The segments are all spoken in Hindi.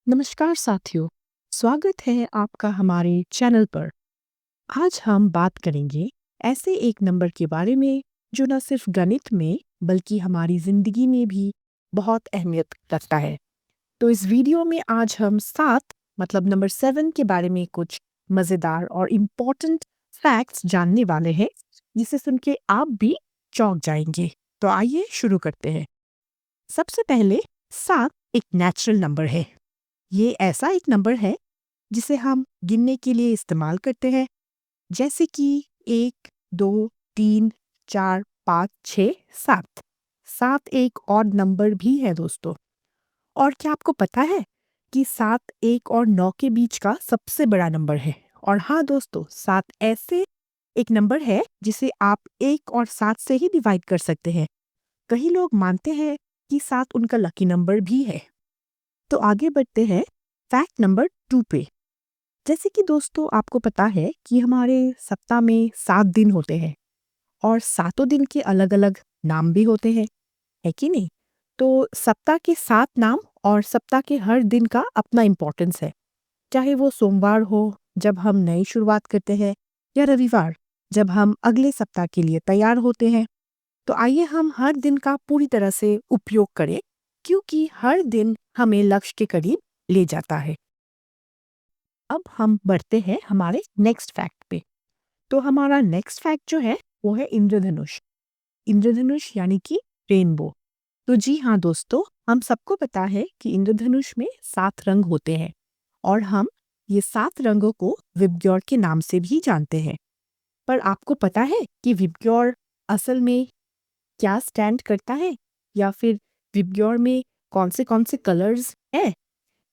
नमस्कार साथियों, स्वागत है आपका हमारे चैनल पर। आज हम बात करेंगे ऐसे एक नंबर के बारे में जो न सिर्फ गणित में बल्कि हमारी ज़िंदगी में भी बहुत अहमियत रखता है। तो इस वीडियो में आज हम 7 मतलब नंबर 7 के बारे में कुछ मज़ेदार और इम्पोर्टेंट फैक्ट्स जानने वाले हैं, जिसे सुन के आप भी चौंक जाएंगे। तो आइए शुरू करते हैं। सबसे पहले 7 एक नेचुरल नंबर है। ये ऐसा एक नंबर है जिसे हम गिनने के लिए इस्तेमाल करते हैं, जैसे कि 1, 2, 3, 4, 5, 6, 7। 7 एक ऑड नंबर भी है दोस्तों। और क्या आपको पता है कि 7 1 और 9 के बीच का सबसे बड़ा नंबर है। और हाँ दोस्तों, 7 ऐसे एक नंबर है जिसे आप 1 और 7 से ही डिवाइड कर सकते हैं। कई लोग मानते हैं कि 7 उनका लकी नंबर भी है। तो आगे बढ़ते हैं फैक्ट नंबर 2 पे। जैसे कि दोस्तों आपको पता है कि हमारे सप्ताह में 7 दिन होते हैं और सातों दिन के अलग-अलग नाम भी होते हैं, है कि नहीं? तो सप्ताह के 7 नाम और सप्ताह के हर दिन का अपना इम्पोर्टेंस है। चाहे वो सोमवार हो जब हम नई शुरुआत करते हैं या रविवार जब हम अगले सप्ताह के लिए तैयार होते हैं। तो आइए हम हर दिन का पूरी तरह से उपयोग करें, क्योंकि हर दिन हमें लक्ष्य के करीब ले जाता है। अब हम बढ़ते हैं हमारे नेक्स्ट फैक्ट पे। तो हमारा नेक्स्ट फैक्ट जो है वो है इंद्रधनुष। इंद्रधनुष यानी कि रेनबो। तो जी हाँ दोस्तों, हम सबको पता है कि इंद्रधनुष में 7 रंग होते हैं और हम ये 7 रंगों को विबग्योर के नाम से भी जानते हैं। पर आपको पता है कि विबग्योर असल में क्या स्टैंड करता है, या फिर विबग्योर में कौन से कलर्स हैं?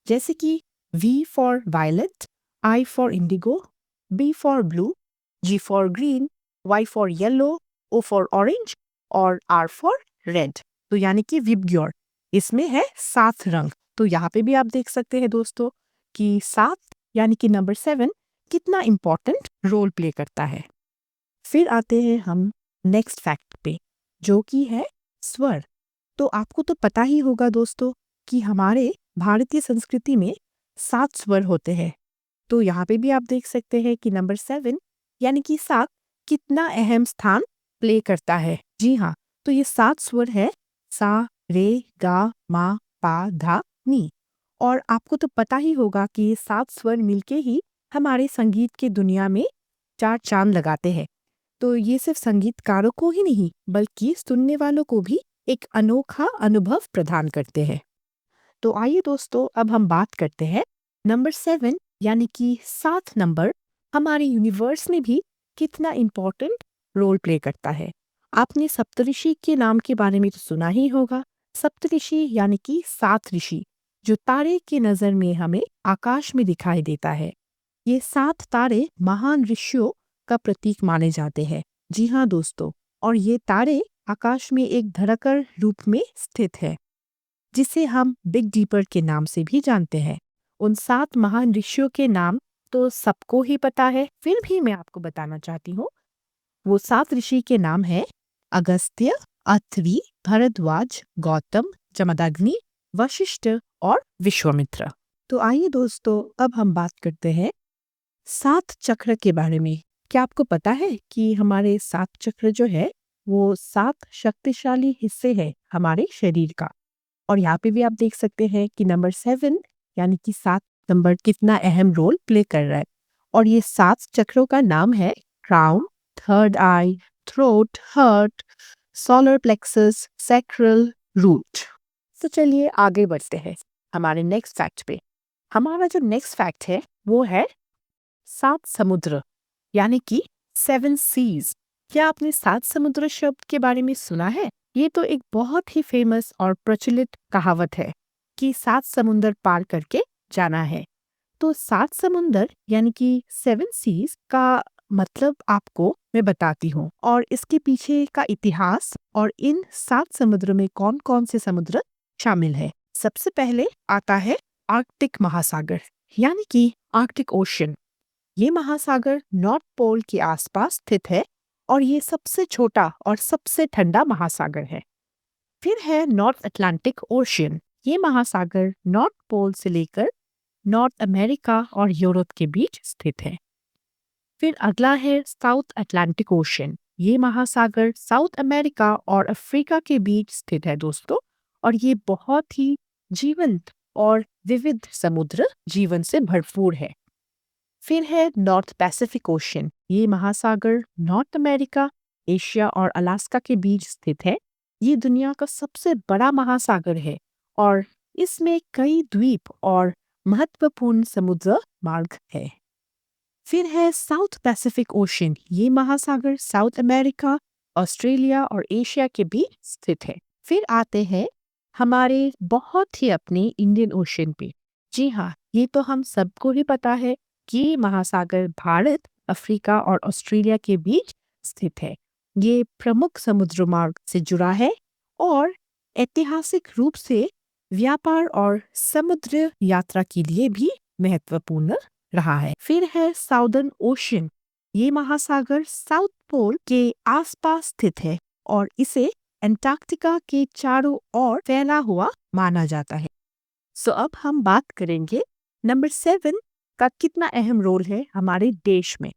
जैसे कि V for violet, I for indigo, B for blue, G for green, Y for yellow, O for orange और R फॉर रेड। तो यानी कि विबग्योर इसमें है 7 रंग। तो यहाँ पे भी आप देख सकते हैं दोस्तों कि 7 यानी कि नंबर 7 कितना इम्पोर्टेंट रोल प्ले करता है। फिर आते हैं हम नेक्स्ट फैक्ट पे, जो कि है स्वर। तो आपको तो पता ही होगा दोस्तों कि हमारे भारतीय संस्कृति में 7 स्वर होते हैं। तो यहाँ पे भी आप देख सकते हैं कि नंबर 7 यानी कि 7 कितना अहम स्थान प्ले करता है। जी हाँ, तो ये 7 स्वर है सा, रे, गा, मा, पा, धा, नी। और आपको तो पता ही होगा कि ये 7 स्वर मिलके ही हमारे संगीत की दुनिया में 4 चांद लगाते हैं। तो ये सिर्फ संगीतकारों को ही नहीं बल्कि सुनने वालों को भी एक अनोखा अनुभव प्रदान करते हैं। तो आइए दोस्तों, अब हम बात करते हैं नंबर 7 यानी कि 7 नंबर हमारे यूनिवर्स में भी कितना इम्पोर्टेंट रोल प्ले करता है। आपने सप्तऋषि के नाम के बारे में तो सुना ही होगा। सप्तऋषि यानी कि 7 ऋषि, जो तारे की नज़र में हमें आकाश में दिखाई देता है। ये 7 तारे महान ऋषियों का प्रतीक माने जाते हैं। जी हाँ दोस्तों, और ये तारे आकाश में एक धड़कन रूप में स्थित है, जिसे हम बिग डीपर के नाम से भी जानते हैं। उन 7 महान ऋषियों के नाम तो सबको ही पता है, फिर भी मैं आपको बताना चाहती हूँ। वो 7 ऋषि के नाम है अगस्त्य, अत्रि, भरद्वाज, गौतम, जमदग्नि, वशिष्ठ और विश्वामित्र। तो आइए दोस्तों, अब हम बात करते हैं 7 चक्र के बारे में। क्या आपको पता है कि हमारे 7 चक्र जो है वो 7 शक्तिशाली हिस्से हैं हमारे शरीर का। और यहाँ पे भी आप देख सकते हैं कि नंबर 7 यानी कि 7 नंबर कितना अहम रोल प्ले कर रहा है। और ये 7 चक्रों का नाम है crown, third eye, throat, heart, solar plexus, sacral, root. तो चलिए आगे बढ़ते हैं हमारे नेक्स्ट फैक्ट पे। हमारा जो नेक्स्ट फैक्ट है वो है 7 समुद्र यानी कि 7 सीज। क्या आपने 7 समुद्र शब्द के बारे में सुना है? ये तो एक बहुत ही फेमस और प्रचलित कहावत है कि 7 समुंदर पार करके जाना है। तो 7 समुंदर यानी कि 7 सीज का मतलब आपको मैं बताती हूँ, और इसके पीछे का इतिहास और इन 7 समुद्र में कौन कौन से समुद्र शामिल है। सबसे पहले आता है आर्कटिक महासागर यानी कि आर्कटिक ओशन। ये महासागर नॉर्थ पोल के आसपास स्थित है और ये सबसे छोटा और सबसे ठंडा महासागर है। फिर है नॉर्थ अटलांटिक ओशियन। ये महासागर नॉर्थ पोल से लेकर नॉर्थ अमेरिका और यूरोप के बीच स्थित है। फिर अगला है साउथ अटलांटिक ओशन। ये महासागर साउथ अमेरिका और अफ्रीका के बीच स्थित है दोस्तों, और ये बहुत ही जीवंत और विविध समुद्र जीवन से भरपूर है। फिर है नॉर्थ पैसिफिक ओशन। ये महासागर नॉर्थ अमेरिका, एशिया और अलास्का के बीच स्थित है। ये दुनिया का सबसे बड़ा महासागर है और इसमें कई द्वीप और महत्वपूर्ण समुद्र मार्ग है। फिर है साउथ पैसिफिक ओशन। ये महासागर साउथ अमेरिका, ऑस्ट्रेलिया और एशिया के बीच स्थित है। फिर आते हैं हमारे बहुत ही अपने इंडियन ओशन पे। जी हाँ, ये तो हम सबको ही पता है कि ये महासागर भारत, अफ्रीका और ऑस्ट्रेलिया के बीच स्थित है। ये प्रमुख समुद्र मार्ग से जुड़ा है और ऐतिहासिक रूप से व्यापार और समुद्र यात्रा के लिए भी महत्वपूर्ण रहा है। फिर है साउदर्न ओशन। ये महासागर साउथ पोल के आसपास स्थित है और इसे अंटार्कटिका के चारों ओर फैला हुआ माना जाता है। सो अब हम बात करेंगे नंबर 7 का कितना अहम रोल है हमारे देश में।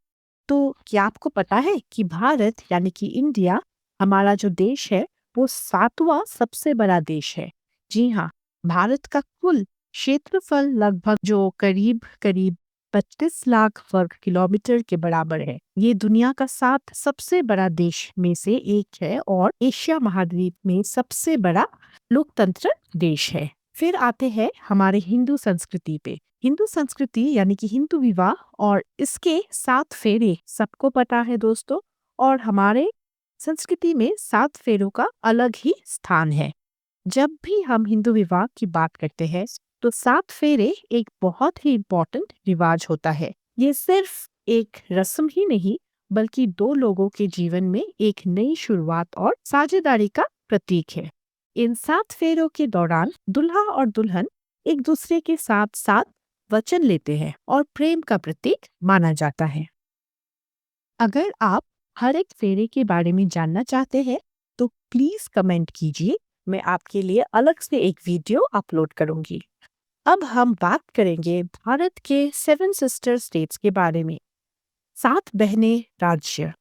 तो क्या आपको पता है कि भारत यानी कि इंडिया, हमारा जो देश है, वो 7वां सबसे बड़ा देश है। जी हाँ, भारत का कुल क्षेत्रफल लगभग जो करीब करीब 25 लाख वर्ग किलोमीटर के बराबर है। ये दुनिया का 7 सबसे बड़ा देश में से एक है और एशिया महाद्वीप में सबसे बड़ा लोकतंत्र देश है। फिर आते हैं हमारे हिंदू संस्कृति पे। हिंदू संस्कृति यानी कि हिंदू विवाह और इसके 7 फेरे सबको पता है दोस्तों, और हमारे संस्कृति में 7 फेरों का अलग ही स्थान है। जब भी हम हिंदू विवाह की बात करते हैं तो 7 फेरे एक बहुत ही इम्पोर्टेंट रिवाज होता है। ये सिर्फ एक रस्म ही नहीं बल्कि दो लोगों के जीवन में एक नई शुरुआत और साझेदारी का प्रतीक है। इन 7 फेरों के दौरान दुल्हा और दुल्हन एक दूसरे के साथ साथ वचन लेते हैं और प्रेम का प्रतीक माना जाता है। अगर आप हर एक फेरे के बारे में जानना चाहते हैं तो प्लीज कमेंट कीजिए, मैं आपके लिए अलग से एक वीडियो अपलोड करूंगी। अब हम बात करेंगे भारत के 7 सिस्टर स्टेट्स के बारे में। 7 बहने राज्य।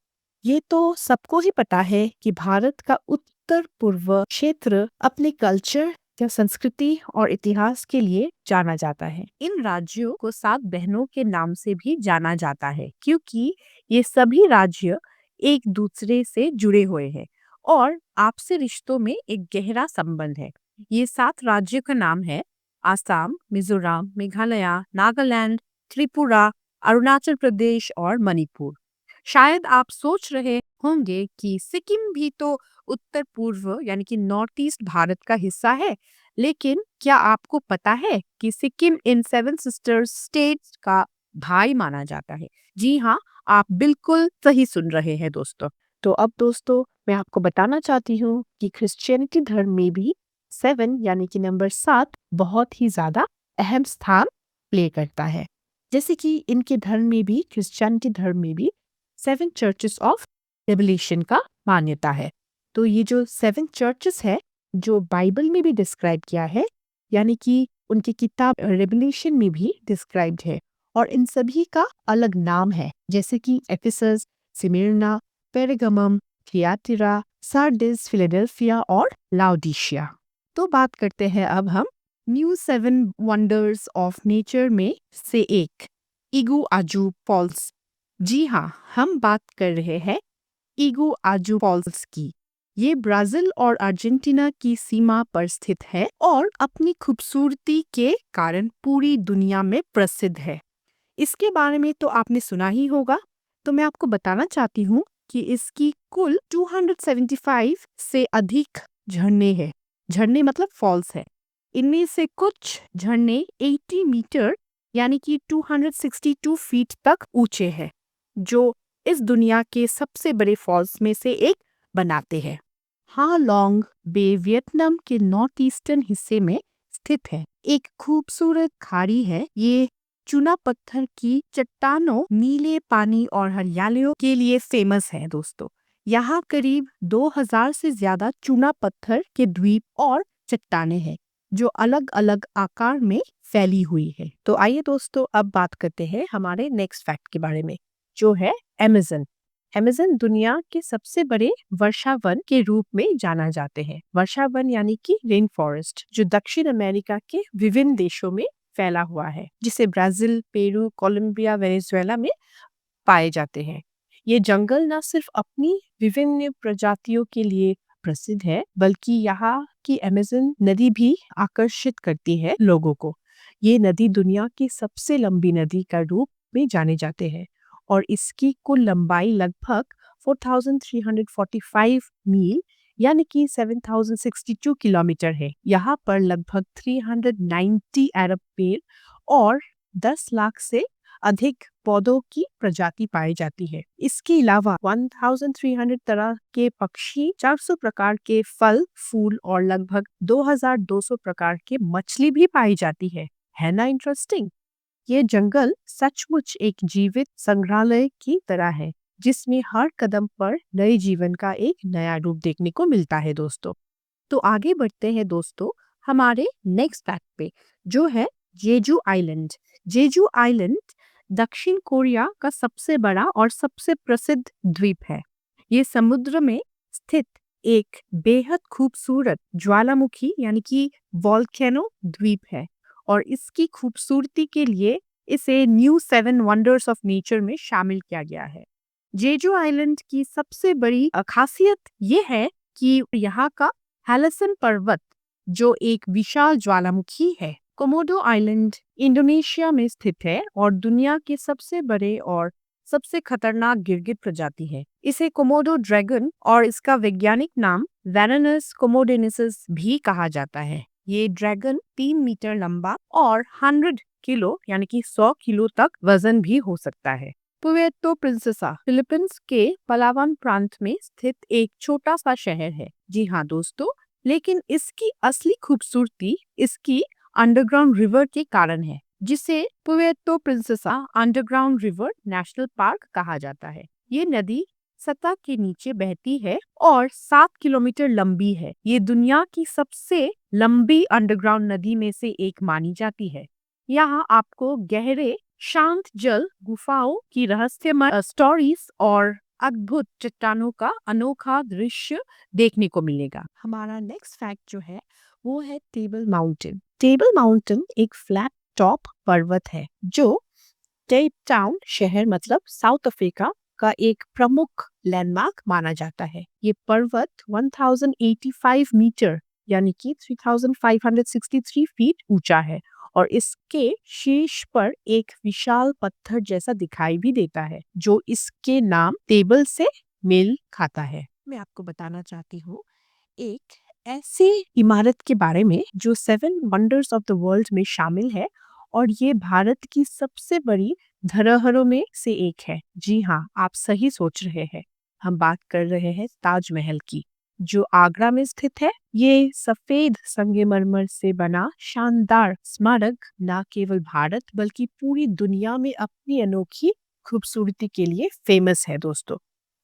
ये तो सबको ही पता है कि भारत का उत्तर पूर्व क्षेत्र अपने कल्चर या संस्कृति और इतिहास के लिए जाना जाता है। इन राज्यों को 7 बहनों के नाम से भी जाना जाता है क्योंकि ये सभी राज्य एक दूसरे से जुड़े हुए हैं और आपसी रिश्तों में एक गहरा संबंध है। ये 7 राज्यों का नाम है आसाम, मिजोरम, मेघालय, नागालैंड, त्रिपुरा, अरुणाचल प्रदेश और मणिपुर। शायद आप सोच रहे होंगे कि सिक्किम भी तो उत्तर पूर्व यानी कि नॉर्थ ईस्ट भारत का हिस्सा है, लेकिन क्या आपको पता है कि सिक्किम इन 7 सिस्टर्स स्टेट्स का भाई माना जाता है? जी हाँ, आप बिल्कुल सही सुन रहे हैं दोस्तों। तो अब दोस्तों मैं आपको बताना चाहती हूँ कि क्रिश्चियनिटी धर्म में भी 7 यानी कि नंबर 7 बहुत ही ज्यादा अहम स्थान प्ले करता है। जैसे कि इनके धर्म में भी, क्रिश्चियनिटी धर्म में भी 7 चर्चेस ऑफ रेवलेशन का मान्यता है। तो ये जो 7 चर्चेस है जो बाइबल में भी डिस्क्राइब किया है, यानी कि उनकी किताब रेवलेशन में भी डिस्क्राइब्ड है, और इन सभी का अलग नाम है, जैसे कि एफिसस, स्मिर्ना, पेरगमम, थियातिरा, सार्डिस, फिलाडेल्फिया और लाउडीशिया। तो बात करते हैं अब हम न्यू 7 वंडर्स ऑफ नेचर में से एक, इगुआजू फॉल्स। जी हाँ, हम बात कर रहे हैं इगुआजू फॉल्स की। ये ब्राजील और अर्जेंटीना की सीमा पर स्थित है और अपनी खूबसूरती के कारण पूरी दुनिया में प्रसिद्ध है। इसके बारे में तो आपने सुना ही होगा, तो मैं आपको बताना चाहती हूँ कि इसकी कुल 275 से अधिक झरने हैं। झरने मतलब फॉल्स है। इनमें से कुछ झरने 80 मीटर यानी कि 262 फीट तक ऊंचे हैं, जो इस दुनिया के सबसे बड़े फॉल्स में से एक बनाते हैं। हा लॉन्ग बे वियतनाम के नॉर्थ ईस्टर्न हिस्से में स्थित है। एक खूबसूरत खाड़ी है। ये चूना पत्थर की चट्टानों, नीले पानी और हरियालियों के लिए फेमस है दोस्तों। यहाँ करीब 2000 से ज्यादा चूना पत्थर के द्वीप और चट्टाने हैं। जो अलग अलग आकार में फैली हुई है। तो आइए दोस्तों, अब बात करते हैं हमारे नेक्स्ट फैक्ट के बारे में, जो है अमेज़न। अमेज़न दुनिया के सबसे बड़े वर्षा वन के रूप में जाना जाते हैं। वर्षा वन यानी कि रेन फॉरेस्ट, जो दक्षिण अमेरिका के विभिन्न देशों में फैला हुआ है, जिसे ब्राजील, पेरू, कोलंबिया, वेनेजुएला में पाए जाते हैं। ये जंगल न सिर्फ अपनी विभिन्न प्रजातियों के लिए प्रसिद्ध है, बल्कि यहाँ की अमेज़न नदी भी आकर्षित करती है लोगों को। ये नदी दुनिया की सबसे लंबी नदी का रूप में जाने जाते हैं और इसकी कुल लंबाई लगभग 4,345 मील यानी कि 7,062 किलोमीटर है। यहाँ पर लगभग 390 अरब पेड़ और 10 लाख से अधिक पौधों की प्रजाति पाई जाती है। इसके अलावा 1300 तरह के पक्षी, 400 प्रकार के फल फूल और लगभग 2200 प्रकार के मछली भी पाई जाती है ना इंटरेस्टिंग? ये जंगल सचमुच एक जीवित संग्रहालय की तरह है, जिसमें हर कदम पर नए जीवन का एक नया रूप देखने को मिलता है दोस्तों। तो आगे बढ़ते हैं दोस्तों हमारे नेक्स्ट फैक्ट पे, जो है जेजू आइलैंड। जेजू आइलैंड दक्षिण कोरिया का सबसे बड़ा और सबसे प्रसिद्ध द्वीप है। ये समुद्र में स्थित एक बेहद खूबसूरत ज्वालामुखी यानी कि वॉल्केनो द्वीप है और इसकी खूबसूरती के लिए इसे न्यू 7 वंडर्स ऑफ नेचर में शामिल किया गया है। जेजू आइलैंड की सबसे बड़ी खासियत ये है कि यहाँ का हैलसन पर्वत, जो एक विशाल ज्वालामुखी है। कोमोडो आइलैंड इंडोनेशिया में स्थित है और दुनिया के सबसे बड़े और सबसे खतरनाक गिरगिट प्रजाति है। इसे कोमोडो ड्रैगन और इसका वैज्ञानिक नाम वैननस कोमोडेनेसिस भी कहा जाता है। ये ड्रैगन 3 मीटर लंबा और 100 किलो यानी कि 100 किलो तक वजन भी हो सकता है। पुएर्तो प्रिंसेसा फिलीपींस के पलावान प्रांत में स्थित एक छोटा सा शहर है। जी हाँ दोस्तों, लेकिन इसकी असली खूबसूरती इसकी अंडरग्राउंड रिवर के कारण है, जिसे Puerto Princesa underground river national park कहा जाता है। ये नदी सतह के नीचे बहती है और 7 किलोमीटर लंबी है। ये दुनिया की सबसे लंबी अंडरग्राउंड नदी में से एक मानी जाती है। यहाँ आपको गहरे शांत जल गुफाओं की रहस्यमय स्टोरीज और अद्भुत चट्टानों का अनोखा दृश्य देखने को मिलेगा। हमारा नेक्स्ट फैक्ट जो है वो है टेबल माउंटेन। टेबल माउंटेन एक फ्लैट टॉप पर्वत है जो केप टाउन शहर मतलब साउथ अफ्रीका का एक प्रमुख लैंडमार्क माना जाता है। ये पर्वत 1085 मीटर यानी कि 3563 फीट ऊंचा है और इसके शीर्ष पर एक विशाल पत्थर जैसा दिखाई भी देता है, जो इसके नाम टेबल से मेल खाता है। मैं आपको बताना चाहती हूँ एक ऐसी इमारत के बारे में जो 7 वंडर्स ऑफ द वर्ल्ड में शामिल है और ये भारत की सबसे बड़ी धरोहरों में से एक है। जी हाँ, आप सही सोच रहे हैं, हम बात कर रहे हैं ताजमहल की, जो आगरा में स्थित है। ये सफेद संगमरमर से बना शानदार स्मारक न केवल भारत बल्कि पूरी दुनिया में अपनी अनोखी खूबसूरती के लिए फेमस है दोस्तों।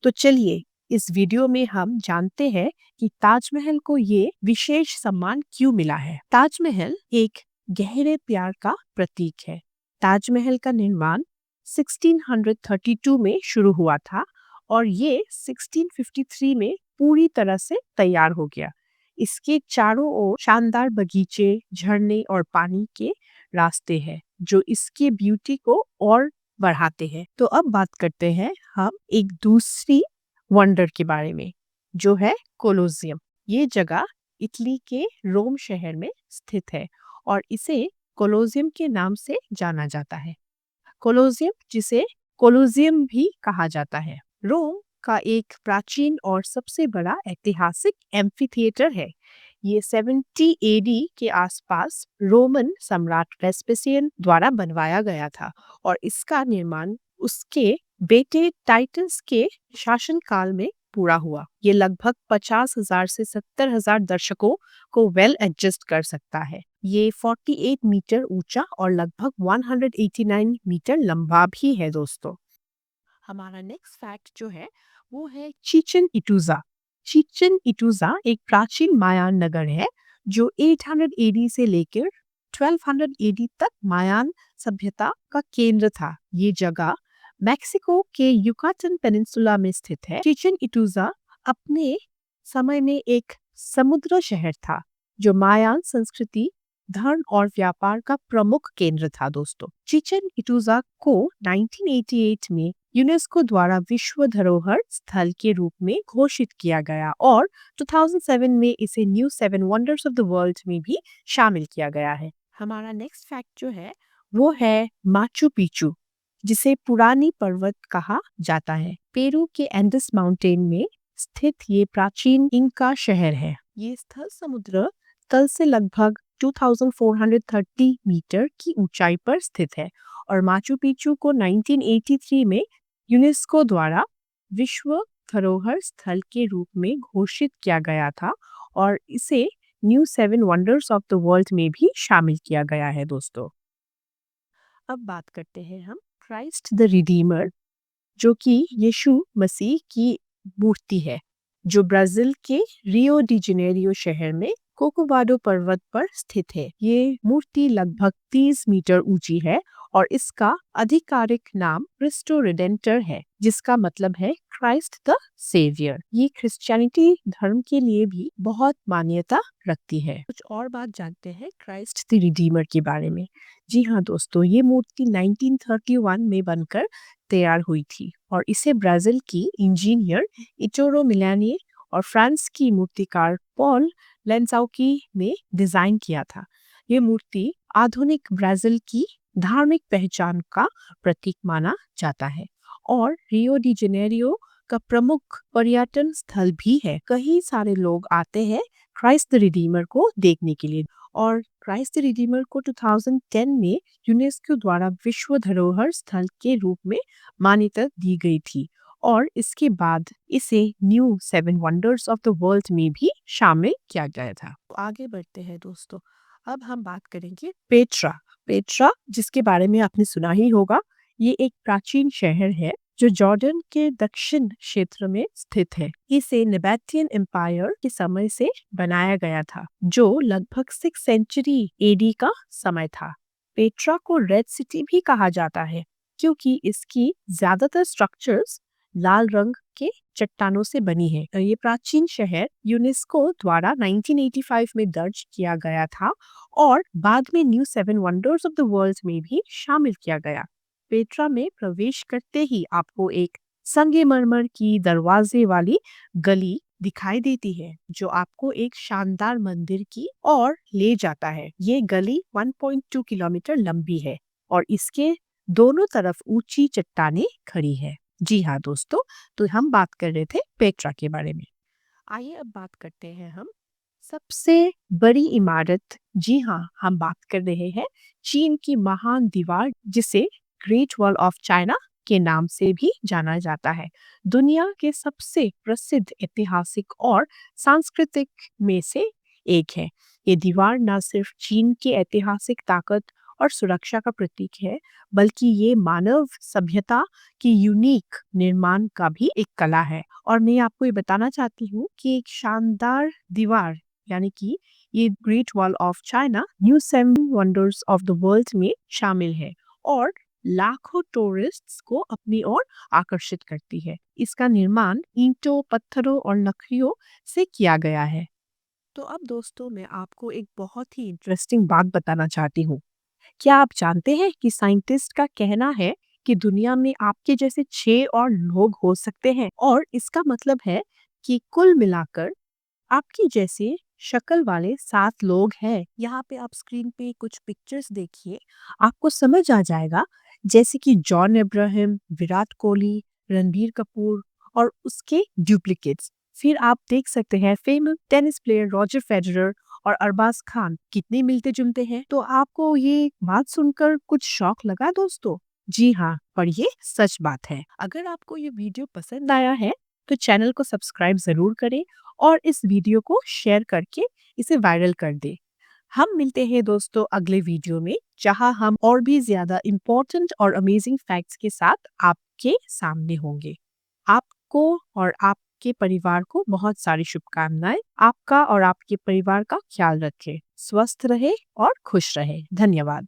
तो चलिए इस वीडियो में हम जानते हैं कि ताजमहल को ये विशेष सम्मान क्यों मिला है। ताजमहल एक गहरे प्यार का प्रतीक है। ताजमहल का निर्माण 1632 में शुरू हुआ था और ये 1653 में पूरी तरह से तैयार हो गया। इसके चारों ओर शानदार बगीचे, झरने और पानी के रास्ते हैं, जो इसकी ब्यूटी को और बढ़ाते हैं। तो अब बात करते हैं हम एक दूसरी वंडर के बारे में, जो है कोलोसियम। ये जगह इटली के रोम शहर में स्थित है और इसे कोलोसियम के नाम से जाना जाता है। कोलोसियम, जिसे कोलोसियम भी कहा जाता है, रोम का एक प्राचीन और सबसे बड़ा ऐतिहासिक एम्फीथिएटर है। ये 70 एडी के आसपास रोमन सम्राट वेस्पेसियन द्वारा बनवाया गया था और इसका निर्माण उसके बेटे टाइटस के शासनकाल में पूरा हुआ। ये लगभग 50,000 से 70,000 दर्शकों को वेल एडजस्ट कर सकता है। ये 48 मीटर ऊंचा और लगभग 189 मीटर लंबा भी है दोस्तों। हमारा नेक्स्ट फैक्ट जो है वो है चिचेन इटूजा। चिचेन इटूजा एक प्राचीन माया नगर है जो 800 एडी से लेकर 1200 एडी तक मायान सभ्यता का केंद्र था। ये जगह मैक्सिको के युकाटन पेनिनसुला में स्थित है। चिचेन इटूजा अपने समय में एक समुद्र शहर था जो मायान संस्कृति, धर्म और व्यापार का प्रमुख केंद्र था दोस्तों। चिचेन इटूजा को 1988 में यूनेस्को द्वारा विश्व धरोहर स्थल के रूप में घोषित किया गया और 2007 में इसे new 7 wonders of the world में भी शामिल किया गया है। हमारा नेक्स्ट फैक्ट जो है वो है माचू पिचू, जिसे पुरानी पर्वत कहा जाता है। पेरू के एंडस माउंटेन में स्थित ये प्राचीन इंका शहर है। ये स्थल समुद्र तल से लगभग 2430 मीटर की ऊंचाई पर स्थित है और माचू पिचू को 1983 में यूनेस्को द्वारा विश्व धरोहर स्थल के रूप में घोषित किया गया था और इसे new 7 wonders of the world में भी शामिल किया गया है दोस्तों। अब बात करते हैं हम क्राइस्ट द रिडीमर, जो कि यीशु मसीह की मूर्ति है, जो ब्राजील के रियो डी जेनेरियो शहर में कोकोवाडो पर्वत पर स्थित है। ये मूर्ति लगभग 30 मीटर ऊंची है और इसका आधिकारिक नाम क्रिस्टो रिडेंटर है, जिसका मतलब है क्राइस्ट द सेवियर। ये क्रिश्चियनिटी धर्म के लिए भी बहुत मान्यता रखती है। कुछ और बात जानते हैं क्राइस्ट द रिडीमर के बारे में। जी हाँ दोस्तों, ये मूर्ति 1931 में बनकर तैयार हुई थी और इसे ब्राजील की इंजीनियर इटोरो मिलानी और फ्रांस की मूर्तिकार पॉल लेंसाउकी ने डिजाइन किया था। ये मूर्ति आधुनिक ब्राजील की धार्मिक पहचान का प्रतीक माना जाता है और रियो डी जेनेरियो का प्रमुख पर्यटन स्थल भी है। कई सारे लोग आते हैं क्राइस्ट द रिडीमर को देखने के लिए और क्राइस्ट द रिडीमर को 2010 में यूनेस्को द्वारा विश्व धरोहर स्थल के रूप में मान्यता दी गई थी और इसके बाद इसे new 7 wonders of the world में भी शामिल किया गया था। तो आगे बढ़ते हैं दोस्तों, अब हम बात करेंगे पेट्रा। पेट्रा, जिसके बारे में आपने सुना ही होगा, ये एक प्राचीन शहर है जो जॉर्डन के दक्षिण क्षेत्र में स्थित है। इसे नेबाटियन एम्पायर के समय से बनाया गया था, जो लगभग 6 सेंचुरी एडी का समय था। पेट्रा को रेड सिटी भी कहा जाता है क्योंकि इसकी ज्यादातर स्ट्रक्चर्स लाल रंग के चट्टानों से बनी है। ये प्राचीन शहर यूनेस्को द्वारा 1985 में दर्ज किया गया था और बाद में new 7 wonders of the world में भी शामिल किया गया। पेट्रा में प्रवेश करते ही आपको एक संगमरमर की दरवाजे वाली गली दिखाई देती है, जो आपको एक शानदार मंदिर की ओर ले जाता है। ये गली 1.2 किलोमीटर लंबी है और इसके दोनों तरफ ऊंची चट्टानें खड़ी है। जी हाँ दोस्तों, तो हम बात कर रहे थे पेट्रा के बारे में। आइए अब बात करते हैं हम सबसे बड़ी इमारत। जी हाँ, हम बात कर रहे हैं चीन की महान दीवार, जिसे ग्रेट वॉल ऑफ चाइना के नाम से भी जाना जाता है। दुनिया के सबसे प्रसिद्ध ऐतिहासिक और सांस्कृतिक में से एक है। ये दीवार न सिर्फ चीन की ऐतिहासिक ताकत और सुरक्षा का प्रतीक है, बल्कि ये मानव सभ्यता की यूनिक निर्माण का भी एक कला है। और मैं आपको ये बताना चाहती हूँ कि एक शानदार दीवार यानी कि ये great wall of China new 7 wonders of the world में शामिल है और लाखों टूरिस्ट्स को अपनी ओर आकर्षित करती है। इसका निर्माण ईंटों, पत्थरों और लकड़ियों से किया गया है। तो अब दोस्तों, मैं आपको एक बहुत ही इंटरेस्टिंग बात बताना चाहती हूँ। क्या आप जानते हैं कि साइंटिस्ट का कहना है कि दुनिया में आपके जैसे 6 और लोग हो सकते हैं और इसका मतलब है कि कुल मिलाकर आपकी जैसे शक्ल वाले 7 लोग हैं। यहाँ पे आप स्क्रीन पे कुछ पिक्चर्स देखिए, आपको समझ आ जाएगा, जैसे कि जॉन अब्राहम, विराट कोहली, रणबीर कपूर और उसके डुप्लीकेट्स। फिर आप देख सकते हैं famous tennis player Roger Federer और अरबाज खान कितने मिलते जुलते हैं। तो आपको ये बात सुनकर कुछ शौक लगा दोस्तों? जी हाँ, पर ये सच बात है। अगर आपको ये वीडियो पसंद आया है तो चैनल को सब्सक्राइब जरूर करें और इस वीडियो को शेयर करके इसे वायरल कर दे। हम मिलते हैं दोस्तों अगले वीडियो में, जहां हम और भी ज्यादा इम्पोर्टेंट और अमेजिंग फैक्ट्स के साथ आपके सामने होंगे। आपको और आप आपके परिवार को बहुत सारी शुभकामनाएं। आपका और आपके परिवार का ख्याल रखें। स्वस्थ रहे और खुश रहे। धन्यवाद।